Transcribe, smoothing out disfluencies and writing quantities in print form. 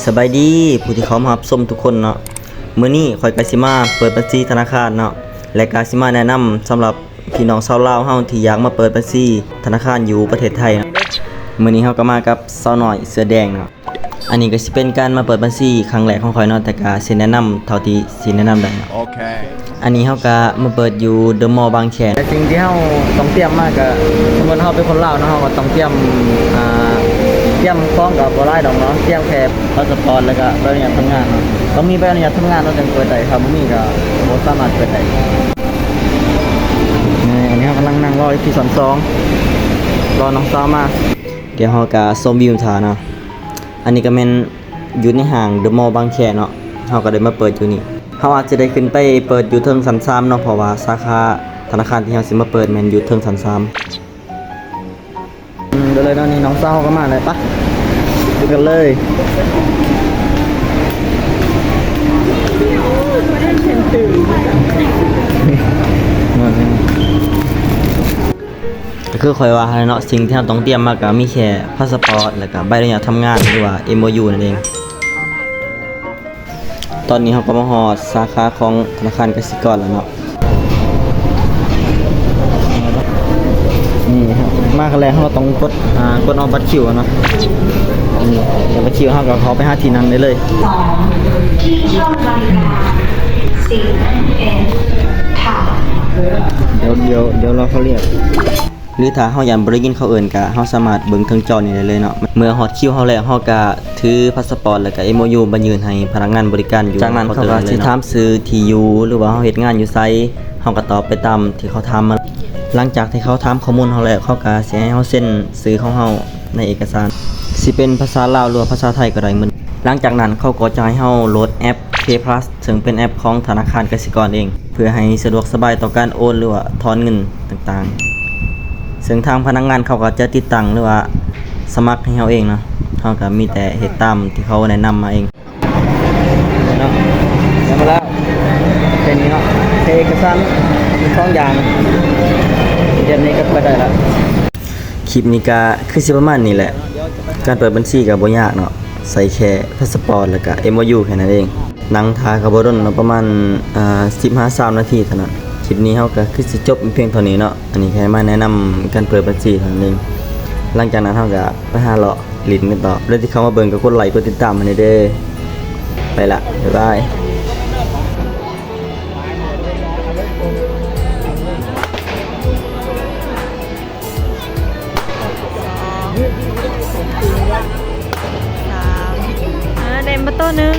สบายดีผู้ที่เขามารับชมทุกคนเนาะมื้อนี้ข่อยกสิมาเปิดบัญชีธนาคารเนาะและกสิมาแนะนำสำหรับพี่น้องชาวลาวเฮาที่อยากมาเปิดบัญชีธนาคารอยู่ประเทศไทยเนาะมื้อนี้เฮาก็มากับสาวน้อยเสื้อแดงเนาะอันนี้ก็สิเป็นการมาเปิดบัญชีครั้งแรกของข่อยเนาะแต่ก็สิแนะนำเท่าที่สิแนะนำได้เนาะโอเคอันนี้เฮาก็มาเปิดอยู่เดอะมอลล์บางแคแต่สิ่งที่เฮาต้องเตรียมมาก็สมมุติเฮาเป็นคนลาวเนาะเฮาก็ต้องเตรียมของกับบ่หลายดอกเนาะเตรียมแค่พาสปอร์ตแล้วก็ใบอนุญาตทำงานเนาะต้องมีใบอนุญาตทำงานเนาะถึงเปิดได้ครับบ่มีก็บ่สามารถเปิดได้อันนี้เฮากำลังนั่งรอที่2รอน้องสาวมาเดี๋ยวเฮาก็ชมวิวท่าเนาะอันนี้ก็แม่นอยู่ในห้างเดอะมอลล์บางแคเนาะเฮาก็ได้มาเปิดอยู่นี่เฮาอาจจะได้ขึ้นไปเปิดอยู่เทิงชั้น3เนาะเพราะว่าสาขาธนาคารที่เฮาสิมาเปิดแม่นอยู่เทิงชั้น3เดี๋ยวเลยเนาะนี่น้องสาวก็มาเลยปะดูกันเลยก็คือคอยว่าเนาะสิ่งที่เราต้องเตรียมมาก็มีแค่พาสปอร์ตแล้วก็ใบอนุญาตทำงานหรือว่า MOU นั่นเองตอนนี้เราก็มาฮอดสาขาของธนาคารกสิกรแล้วเนาะนี่ครับมากันแล้วเราต้องกดเอาบัตรคิวเนาะนี่เดี๋ยวบัตรคิวเราก็เข้าไปหาที่นั่งได้เลยที่ช่องบริการ4N ค่ะเดี๋ยวเราเขาเรียกหรือถ้าเฮาอยากบ่ได้ยินเขาเอิ้นก็เฮาสามารถเบิ่งทางจอนี่ได้เลยเนาะเมื่อฮอดคิวเฮาแล้วเฮาก็ถือพาสปอร์ตแล้วก็ MOU มายื่นให้พนักงานบริการอยู่จากนั้นเขาก็สิถามชื่อที่อยู่หรือว่าเฮาเฮ็ดงานอยู่ไสเฮาก็ตอบไปตามที่เขาถามมาหลังจากที่เขาถามข้อมูลเฮาแล้วเขาก็สิให้เฮาเซ็นชื่อของเฮาในเอกสารสิเป็นภาษาลาวหรือว่าภาษาไทยก็ได้เหมือนหลังจากนั้นเขาก็จะให้เฮาโหลดแอป K Plus ซึ่งเป็นแอปของธนาคารกสิกรเองเพื่อให้สะดวกสบายต่อการโอนหรือว่าถอนเงินต่างๆซึ่งทางพนักงานเขาก็จะติดตั้งหรือว่าสมัครให้เฮาเองเนาะเฮาก็มีแต่เฮ็ดตามที่เขาแนะนำมาเองเนาะแล้วมาแล้วเป็นนี่เนาะเอกสารมี2อย่างเดี๋ยวนี้ก็ไปได้แล้วคลิปนี้ก็คือสิประมาณนี้แหละการเปิดบัญชีก็บ่ยากเนาะใส่แค่พาสปอร์ตแล้วก็ MOU แค่นั้นเองนั่งทาก็บ่ดนเนาะประมาณ15-20 นาทีเท่านั้นคลิปนี้เฮาก็คือสิจบเพียงเท่านี้เนาะอันนี้แค่มาแนะนำการเปิดบัญชีเท่านั้นเองหลังจากนั้นเฮาก็ไปหาเลาะลิ้นกันต่อแล้วที่เข้ามาเบิ่งก็กดไลค์กดติดตามให้เด้อไปละบ๊ายบายเดมมาโต้นึง